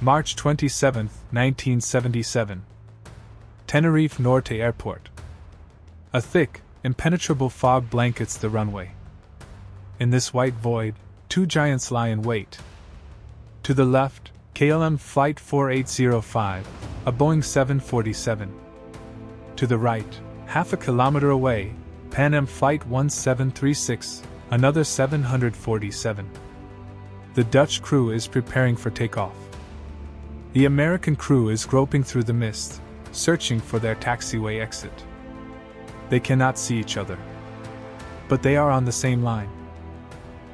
March 27, 1977. Tenerife Norte Airport. A thick, impenetrable fog blankets the runway. In this white void, two giants lie in wait. To the left, KLM Flight 4805, a Boeing 747. To the right, half a kilometer away, Pan Am Flight 1736, another 747. The Dutch crew is preparing for takeoff. The American crew is groping through the mist, searching for their taxiway exit. They cannot see each other, but they are on the same line.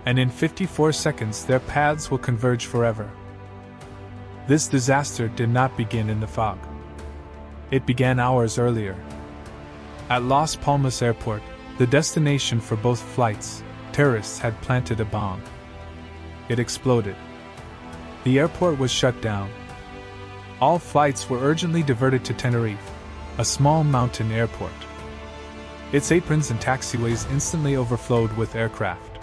And in 54 seconds their paths will converge forever. This disaster did not begin in the fog. It began hours earlier. At Las Palmas Airport, the destination for both flights, terrorists had planted a bomb. It exploded. The airport was shut down. All flights were urgently diverted to Tenerife, a small mountain airport. Its aprons and taxiways instantly overflowed with aircraft.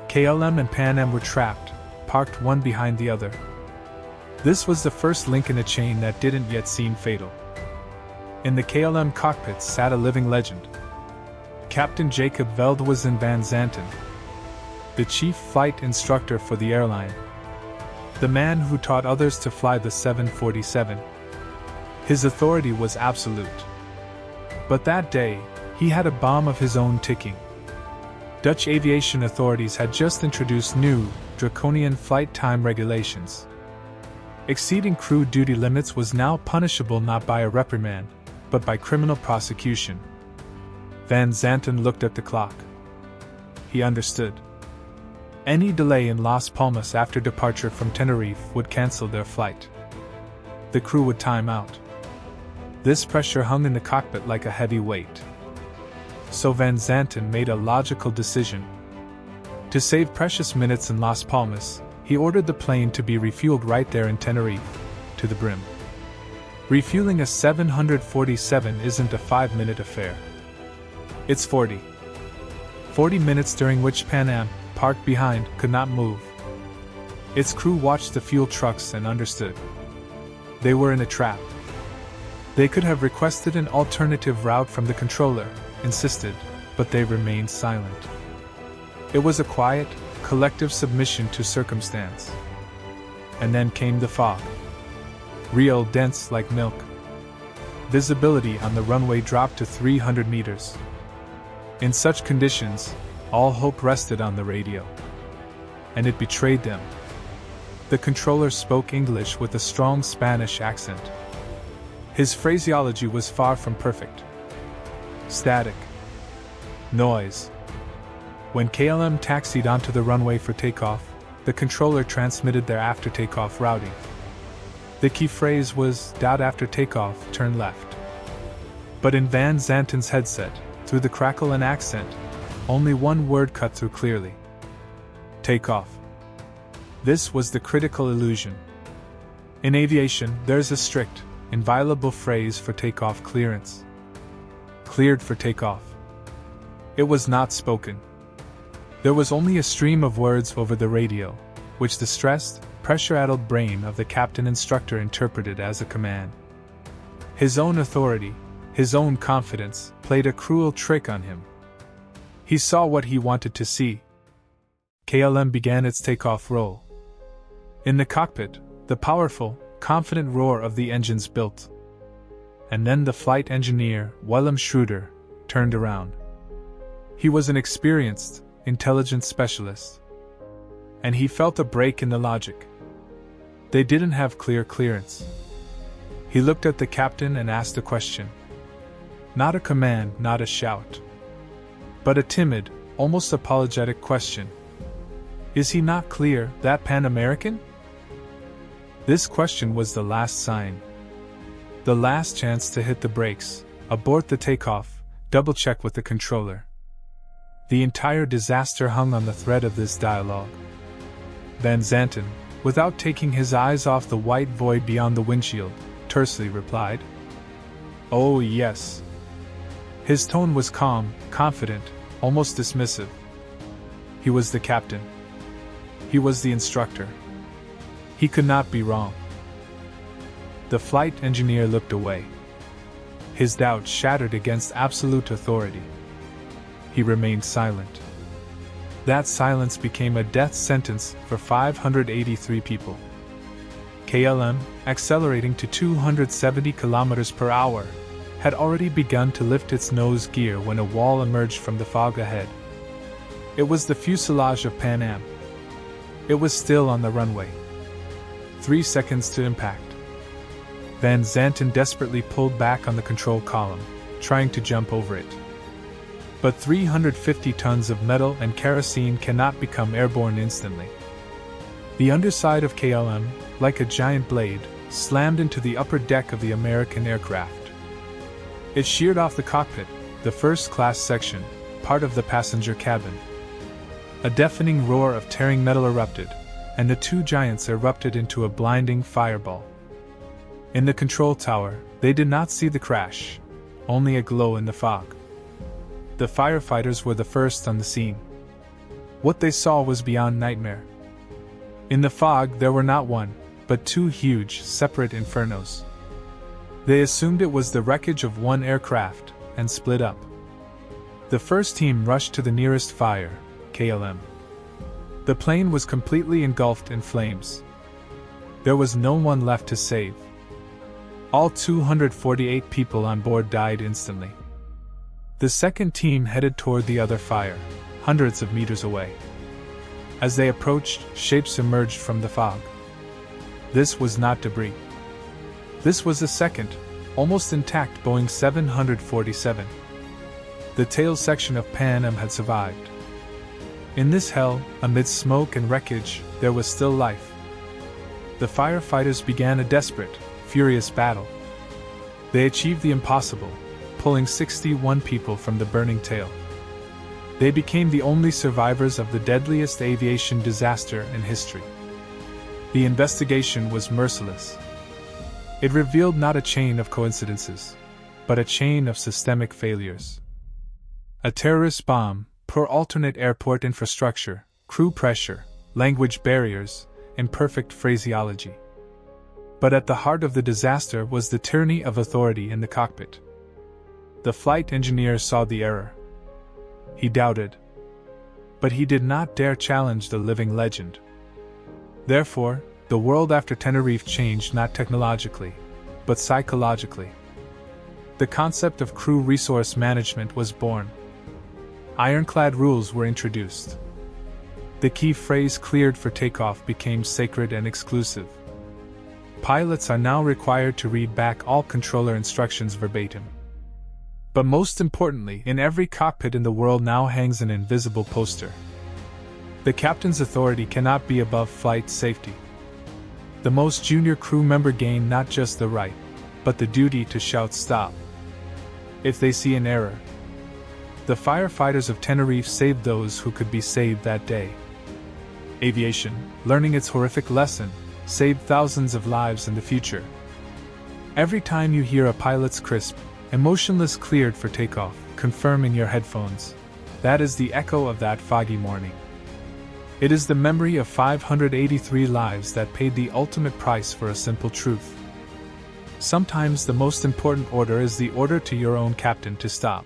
KLM and Pan Am were trapped, parked one behind the other. This was the first link in a chain that didn't yet seem fatal. In the KLM cockpit sat a living legend. Captain Jacob Veldhuizen van Zanten, the chief flight instructor for the airline. The man who taught others to fly the 747. His authority was absolute. But that day, he had a bomb of his own ticking. Dutch aviation authorities had just introduced new, draconian flight time regulations. Exceeding crew duty limits was now punishable not by a reprimand, but by criminal prosecution. Van Zanten looked at the clock. He understood. Any delay in Las Palmas after departure from Tenerife would cancel their flight. The crew would time out. This pressure hung in the cockpit like a heavy weight. So Van Zanten made a logical decision. To save precious minutes in Las Palmas, he ordered the plane to be refueled right there in Tenerife, to the brim. Refueling a 747 isn't a 5-minute affair. It's 40 minutes during which Pan Am, parked behind, could not move. Its crew watched the fuel trucks and understood. They were in a trap. They could have requested an alternative route from the controller, insisted, but they remained silent. It was a quiet, collective submission to circumstance. And then came the fog. Real dense like milk. Visibility on the runway dropped to 300 meters. In such conditions, all hope rested on the radio. And it betrayed them. The controller spoke English with a strong Spanish accent. His phraseology was far from perfect. Static. Noise. When KLM taxied onto the runway for takeoff, the controller transmitted their after-takeoff routing. The key phrase was, after takeoff, turn left. But in Van Zanten's headset, through the crackle and accent, only one word cut through clearly. Takeoff. This was the critical illusion. In aviation, there's a strict, inviolable phrase for takeoff clearance. Cleared for takeoff. It was not spoken. There was only a stream of words over the radio, which the stressed, pressure-addled brain of the captain instructor interpreted as a command. His own authority, his own confidence, played a cruel trick on him. He saw what he wanted to see. KLM began its takeoff roll. In the cockpit, the powerful, confident roar of the engines built. And then the flight engineer, Willem Schroeder, turned around. He was an experienced, intelligent specialist. And he felt a break in the logic. They didn't have clear clearance. He looked at the captain and asked a question. Not a command, not a shout. But a timid, almost apologetic question. Is he not clear, that Pan American? This question was the last sign. The last chance to hit the brakes, abort the takeoff, double-check with the controller. The entire disaster hung on the thread of this dialogue. Van Zanten, without taking his eyes off the white void beyond the windshield, tersely replied, "Oh yes." His tone was calm, confident, almost dismissive. He was the captain. He was the instructor. He could not be wrong. The flight engineer looked away. His doubts shattered against absolute authority. He remained silent. That silence became a death sentence for 583 people. KLM, accelerating to 270 kilometers per hour, had already begun to lift its nose gear when a wall emerged from the fog ahead. It was the fuselage of Pan Am. It was still on the runway. 3 seconds to impact. Van Zanten desperately pulled back on the control column, trying to jump over it. But 350 tons of metal and kerosene cannot become airborne instantly. The underside of KLM, like a giant blade, slammed into the upper deck of the American aircraft. It sheared off the cockpit, the first-class section, part of the passenger cabin. A deafening roar of tearing metal erupted, and the two giants erupted into a blinding fireball. In the control tower, they did not see the crash, only a glow in the fog. The firefighters were the first on the scene. What they saw was beyond nightmare. In the fog there were not one, but two huge, separate infernos. They assumed it was the wreckage of one aircraft, and split up. The first team rushed to the nearest fire, KLM. The plane was completely engulfed in flames. There was no one left to save. All 248 people on board died instantly. The second team headed toward the other fire, hundreds of meters away. As they approached, shapes emerged from the fog. This was not debris. This was a second, almost intact Boeing 747. The tail section of Pan Am had survived. In this hell, amidst smoke and wreckage, there was still life. The firefighters began a desperate, furious battle. They achieved the impossible, pulling 61 people from the burning tail. They became the only survivors of the deadliest aviation disaster in history. The investigation was merciless. It revealed not a chain of coincidences, but a chain of systemic failures. A terrorist bomb, poor alternate airport infrastructure, crew pressure, language barriers, imperfect phraseology. But at the heart of the disaster was the tyranny of authority in the cockpit. The flight engineer saw the error. He doubted. But he did not dare challenge the living legend. Therefore, the world after Tenerife changed not technologically, but psychologically. The concept of crew resource management was born. Ironclad rules were introduced. The key phrase "cleared for takeoff" became sacred and exclusive. Pilots are now required to read back all controller instructions verbatim. But most importantly, in every cockpit in the world now hangs an invisible poster. The captain's authority cannot be above flight safety. The most junior crew member gain not just the right, but the duty to shout "stop" if they see an error. The firefighters of Tenerife saved those who could be saved that day. Aviation, learning its horrific lesson, saved thousands of lives in the future. Every time you hear a pilot's crisp, emotionless "cleared for takeoff" confirm in your headphones, that is the echo of that foggy morning. It is the memory of 583 lives that paid the ultimate price for a simple truth. Sometimes the most important order is the order to your own captain to stop.